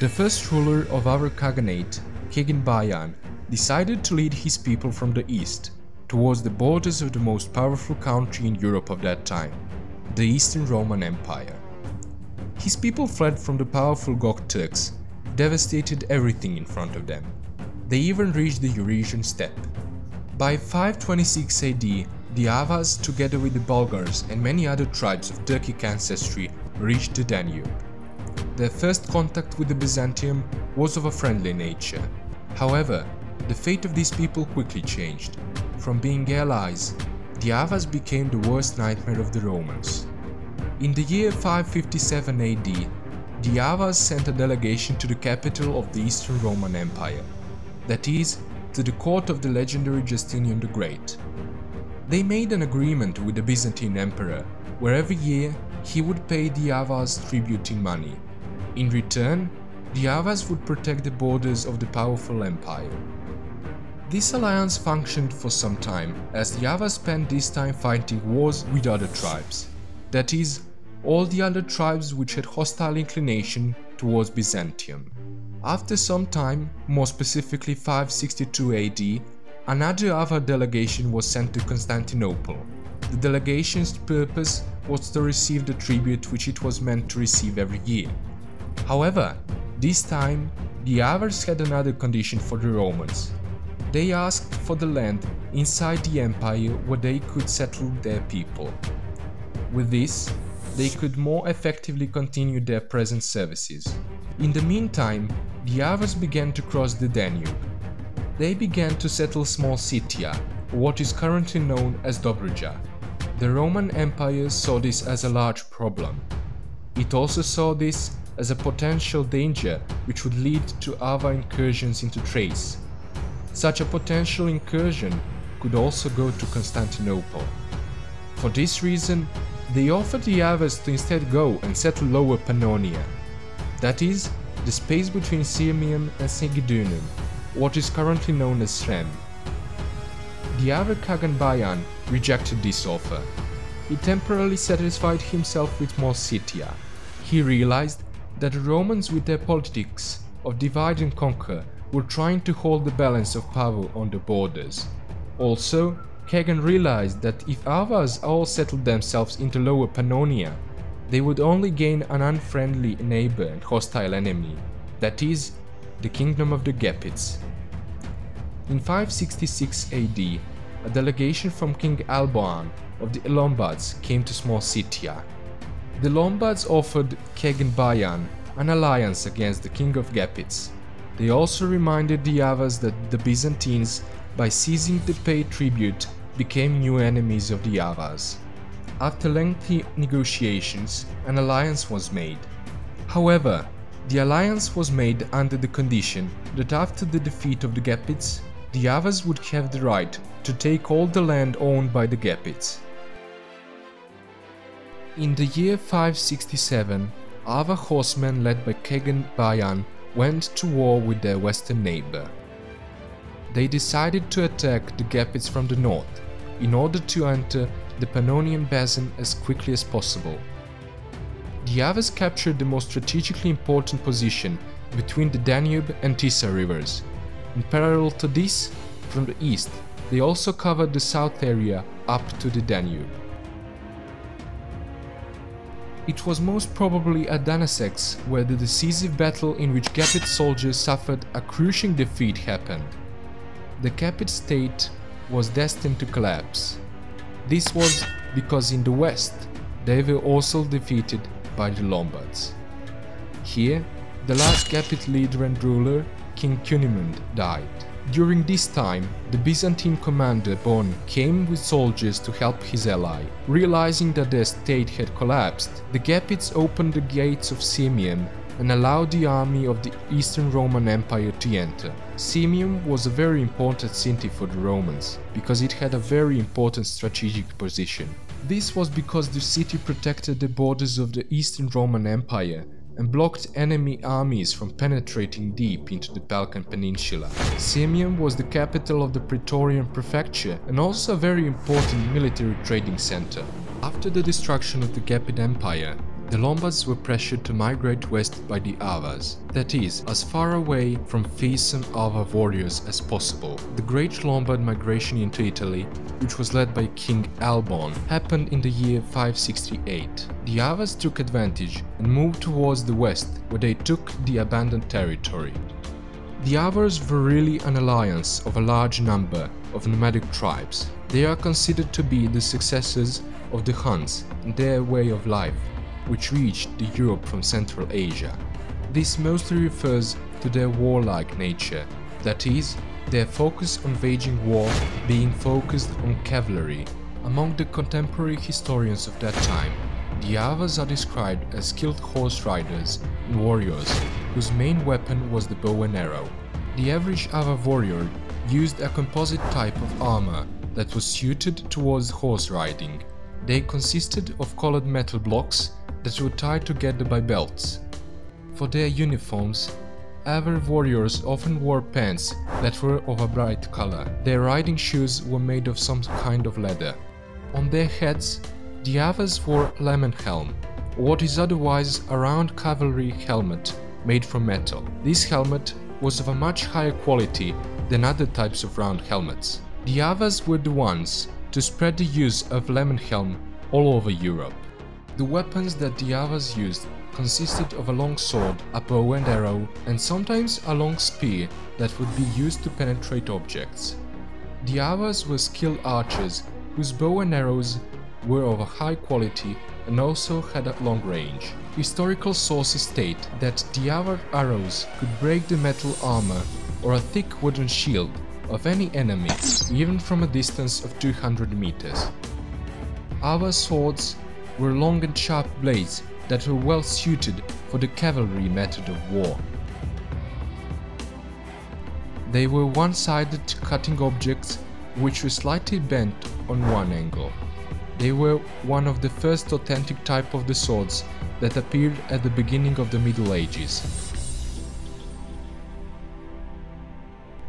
The first ruler of our Khaganate, Kagan Bayan, decided to lead his people from the east, towards the borders of the most powerful country in Europe of that time, the Eastern Roman Empire. His people fled from the powerful Gok Turks, devastated everything in front of them. They even reached the Eurasian steppe. By 526 AD, the Avars, together with the Bulgars and many other tribes of Turkic ancestry, reached the Danube. Their first contact with the Byzantium was of a friendly nature. However, the fate of these people quickly changed. From being allies, the Avars became the worst nightmare of the Romans. In the year 557 AD, the Avars sent a delegation to the capital of the Eastern Roman Empire, that is, to the court of the legendary Justinian the Great. They made an agreement with the Byzantine emperor, where every year he would pay the Avars tribute in money. In return, the Avars would protect the borders of the powerful empire. This alliance functioned for some time, as the Avars spent this time fighting wars with other tribes, that is, all the other tribes which had hostile inclination towards Byzantium. After some time, more specifically 562 AD, another Avar delegation was sent to Constantinople. The delegation's purpose was to receive the tribute which it was meant to receive every year. However, this time, the Avars had another condition for the Romans. They asked for the land inside the empire where they could settle their people. With this, they could more effectively continue their present services. In the meantime, the Avars began to cross the Danube. They began to settle small Scythia, or what is currently known as Dobruja. The Roman Empire saw this as a large problem. It also saw this as a potential danger which would lead to Avar incursions into Thrace. Such a potential incursion could also go to Constantinople. For this reason, they offered the Avars to instead go and settle Lower Pannonia, that is, the space between Sirmium and Segedunum, what is currently known as Srem. The Avar Kagan Bayan rejected this offer. He temporarily satisfied himself with more Scythia. He realized that the Romans, with their politics of divide and conquer, were trying to hold the balance of power on the borders. Also, Kagan realized that if Avars all settled themselves into Lower Pannonia, they would only gain an unfriendly neighbor and hostile enemy, that is, the kingdom of the Gepids. In 566 AD, a delegation from King Alboin of the Lombards came to Small Scythia. The Lombards offered Kagan Bayan an alliance against the king of Gepids. They also reminded the Avars that the Byzantines, by ceasing to pay tribute, became new enemies of the Avars. After lengthy negotiations, an alliance was made. However, the alliance was made under the condition that after the defeat of the Gepids, the Avars would have the right to take all the land owned by the Gepids. In the year 567, Avar horsemen led by Kagan Bayan went to war with their western neighbor. They decided to attack the Gepids from the north, in order to enter the Pannonian Basin as quickly as possible. The Avars captured the most strategically important position between the Danube and Tisa rivers. In parallel to this, from the east, they also covered the south area up to the Danube. It was most probably at Danasex where the decisive battle in which Gepid soldiers suffered a crushing defeat happened. The Gepid state was destined to collapse. This was because in the west they were also defeated by the Lombards. Here, the last Gepid leader and ruler, King Cunimund, died. During this time, the Byzantine commander Bon came with soldiers to help his ally. Realizing that their state had collapsed, the Gepids opened the gates of Sirmium and allowed the army of the Eastern Roman Empire to enter. Sirmium was a very important city for the Romans, because it had a very important strategic position. This was because the city protected the borders of the Eastern Roman Empire and blocked enemy armies from penetrating deep into the Balkan Peninsula. Sirmium was the capital of the Praetorian Prefecture and also a very important military trading center. After the destruction of the Gepid Empire, The Lombards were pressured to migrate west by the Avars, that is, as far away from fearsome Avar warriors as possible. The Great Lombard migration into Italy, which was led by King Alban, happened in the year 568. The Avars took advantage and moved towards the west, where they took the abandoned territory. The Avars were really an alliance of a large number of nomadic tribes. They are considered to be the successors of the Huns in their way of life, which reached the Europe from Central Asia. This mostly refers to their warlike nature, that is, their focus on waging war being focused on cavalry. Among the contemporary historians of that time, the Avars are described as skilled horse riders and warriors whose main weapon was the bow and arrow. The average Avar warrior used a composite type of armor that was suited towards horse riding. They consisted of colored metal blocks that were tied together by belts. For their uniforms, Avar warriors often wore pants that were of a bright color. Their riding shoes were made of some kind of leather. On their heads, the Avars wore a lemon helm, or what is otherwise a round cavalry helmet made from metal. This helmet was of a much higher quality than other types of round helmets. The Avars were the ones to spread the use of lemon helm all over Europe. The weapons that the Avars used consisted of a long sword, a bow and arrow, and sometimes a long spear that would be used to penetrate objects. The Avars were skilled archers whose bow and arrows were of a high quality and also had a long range. Historical sources state that the Avar arrows could break the metal armor or a thick wooden shield of any enemy, even from a distance of 200 meters. Avar swords were long and sharp blades that were well suited for the cavalry method of war. They were one-sided cutting objects which were slightly bent on one angle. They were one of the first authentic type of the swords that appeared at the beginning of the Middle Ages.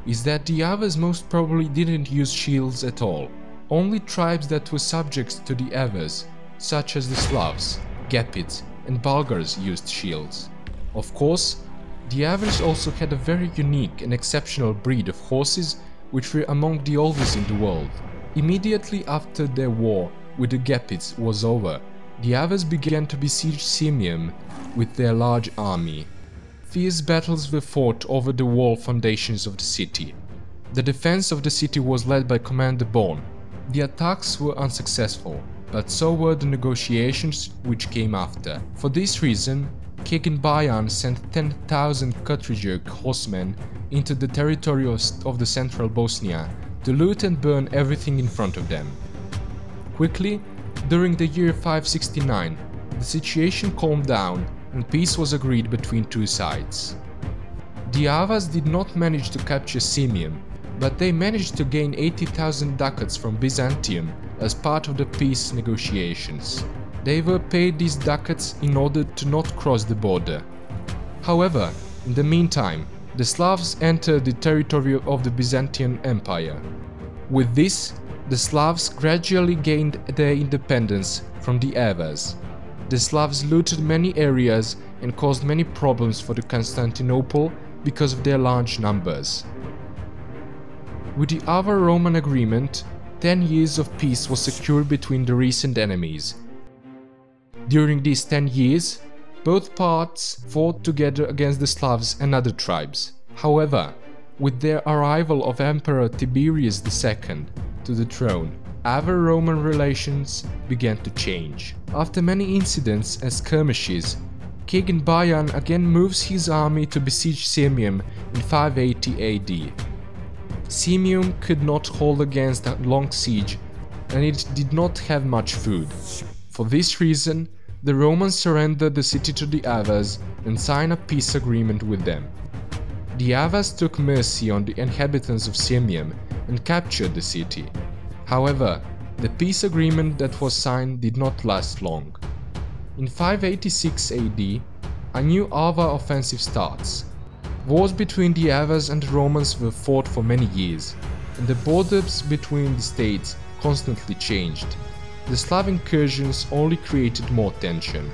Is that the Avars most probably didn't use shields at all. Only tribes that were subject to the Avars, such as the Slavs, Gepids and Bulgars, used shields. Of course, the Avars also had a very unique and exceptional breed of horses which were among the oldest in the world. Immediately after their war with the Gepids was over, the Avars began to besiege Sirmium with their large army. Fierce battles were fought over the wall foundations of the city. The defense of the city was led by Commander Bon. The attacks were unsuccessful, but so were the negotiations which came after. For this reason, King Bayan sent 10,000 Kutrijek horsemen into the territory of the central Bosnia to loot and burn everything in front of them. Quickly, during the year 569, the situation calmed down and peace was agreed between two sides. The Avars did not manage to capture Sirmium, but they managed to gain 80,000 ducats from Byzantium as part of the peace negotiations. They were paid these ducats in order to not cross the border. However, in the meantime, the Slavs entered the territory of the Byzantine Empire. With this, the Slavs gradually gained their independence from the Avars. The Slavs looted many areas and caused many problems for the Constantinople because of their large numbers. With the Avar-Roman agreement, 10 years of peace was secured between the recent enemies. During these 10 years, both parts fought together against the Slavs and other tribes. However, with their arrival of Emperor Tiberius II to the throne, Avar-Roman relations began to change. After many incidents and skirmishes, King Bayan again moves his army to besiege Sirmium in 580 AD. Sirmium could not hold against a long siege, and it did not have much food. For this reason, the Romans surrendered the city to the Avars and signed a peace agreement with them. The Avars took mercy on the inhabitants of Sirmium and captured the city. However, the peace agreement that was signed did not last long. In 586 AD, a new Avar offensive starts. Wars between the Avars and the Romans were fought for many years, and the borders between the states constantly changed. The Slav incursions only created more tension.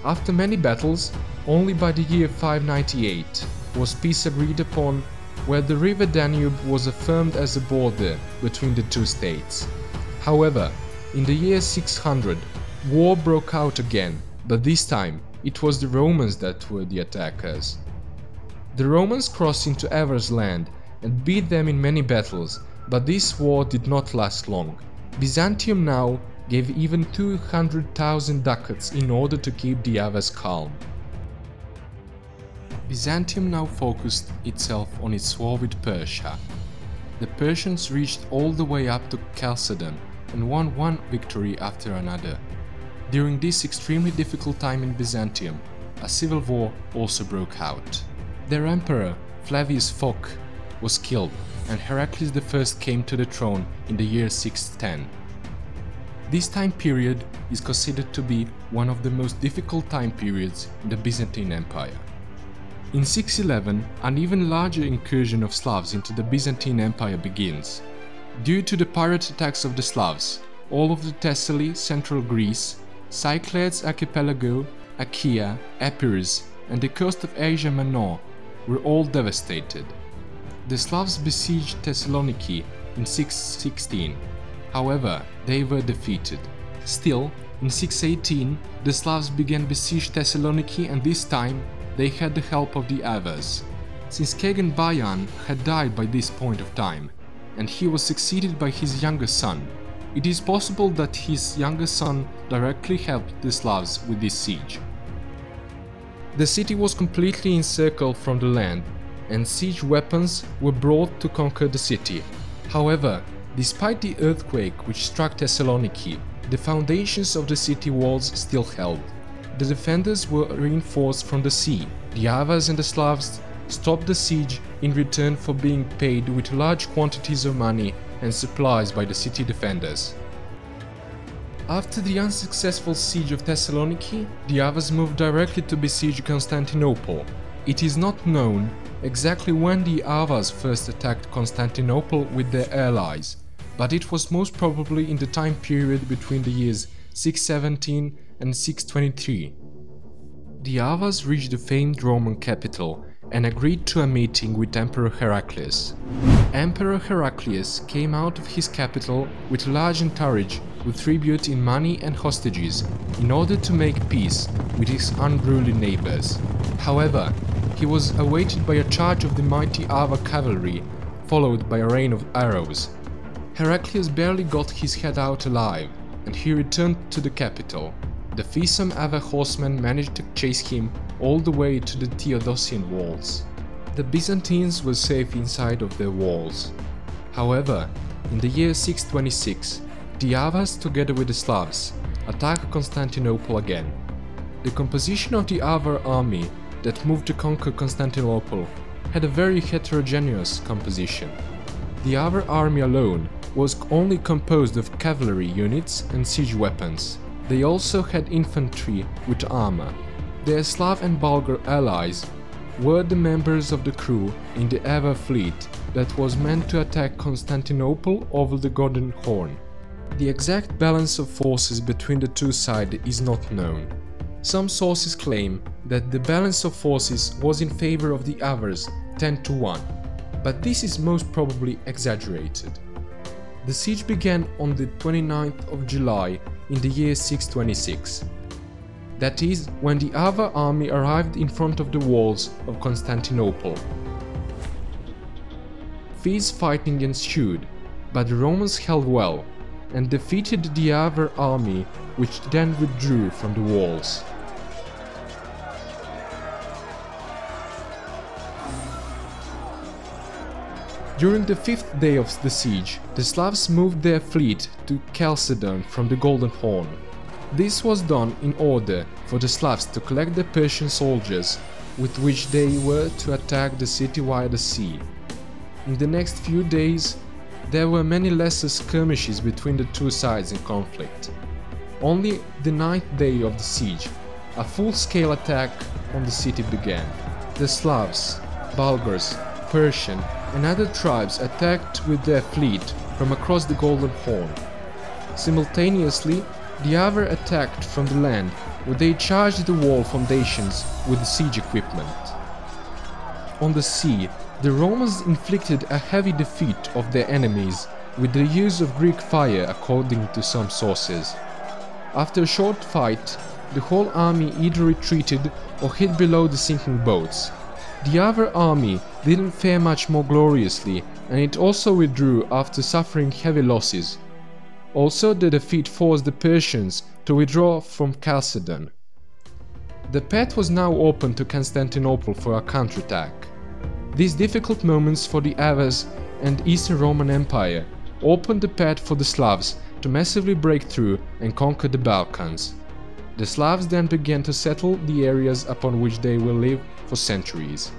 After many battles, only by the year 598 was peace agreed upon, where the river Danube was affirmed as a border between the two states. However, in the year 600, war broke out again, but this time it was the Romans that were the attackers. The Romans crossed into Avars' land and beat them in many battles, but this war did not last long. Byzantium now gave even 200,000 ducats in order to keep the Avars calm. Byzantium now focused itself on its war with Persia. The Persians reached all the way up to Chalcedon and won one victory after another. During this extremely difficult time in Byzantium, a civil war also broke out. Their emperor, Flavius Phocas, was killed, and Heraclius I came to the throne in the year 610. This time period is considered to be one of the most difficult time periods in the Byzantine Empire. In 611, an even larger incursion of Slavs into the Byzantine Empire begins. Due to the pirate attacks of the Slavs, all of the Thessaly, central Greece, Cyclades archipelago, Achaea, Epirus, and the coast of Asia Minor were all devastated. The Slavs besieged Thessaloniki in 616, however, they were defeated. Still, in 618, the Slavs began besiege Thessaloniki, and this time they had the help of the Avars. Since Kagan Bayan had died by this point of time, and he was succeeded by his younger son, it is possible that his younger son directly helped the Slavs with this siege. The city was completely encircled from the land, and siege weapons were brought to conquer the city. However, despite the earthquake which struck Thessaloniki, the foundations of the city walls still held. The defenders were reinforced from the sea. The Avars and the Slavs stopped the siege in return for being paid with large quantities of money and supplies by the city defenders. After the unsuccessful siege of Thessaloniki, the Avars moved directly to besiege Constantinople. It is not known exactly when the Avars first attacked Constantinople with their allies, but it was most probably in the time period between the years 617 and 623. The Avars reached the famed Roman capital and agreed to a meeting with Emperor Heraclius. Emperor Heraclius came out of his capital with a large entourage with tribute in money and hostages in order to make peace with his unruly neighbors. However, he was awaited by a charge of the mighty Avar cavalry, followed by a rain of arrows. Heraclius barely got his head out alive, and he returned to the capital. The fearsome Avar horsemen managed to chase him all the way to the Theodosian walls. The Byzantines were safe inside of their walls. However, in the year 626, the Avars, together with the Slavs, attacked Constantinople again. The composition of the Avar army that moved to conquer Constantinople had a very heterogeneous composition. The Avar army alone was only composed of cavalry units and siege weapons. They also had infantry with armor. Their Slav and Bulgar allies were the members of the crew in the Avar fleet that was meant to attack Constantinople over the Golden Horn. The exact balance of forces between the two sides is not known. Some sources claim that the balance of forces was in favor of the Avars 10-1, but this is most probably exaggerated. The siege began on the 29th of July in the year 626. That is, when the Avar army arrived in front of the walls of Constantinople. Fierce fighting ensued, but the Romans held well and defeated the Avar army, which then withdrew from the walls. During the 5th day of the siege, the Slavs moved their fleet to Chalcedon from the Golden Horn. This was done in order for the Slavs to collect the Persian soldiers with which they were to attack the city via the sea. In the next few days, there were many lesser skirmishes between the two sides in conflict. Only the 9th day of the siege, a full-scale attack on the city began. The Slavs, Bulgars, Persian and other tribes attacked with their fleet from across the Golden Horn. Simultaneously, the Avar attacked from the land where they charged the wall foundations with the siege equipment. On the sea, the Romans inflicted a heavy defeat of their enemies with the use of Greek fire according to some sources. After a short fight, the whole army either retreated or hid below the sinking boats. The Avar army didn't fare much more gloriously, and it also withdrew after suffering heavy losses. Also, the defeat forced the Persians to withdraw from Chalcedon. The path was now open to Constantinople for a counterattack. These difficult moments for the Avars and Eastern Roman Empire opened the path for the Slavs to massively break through and conquer the Balkans. The Slavs then began to settle the areas upon which they will live for centuries.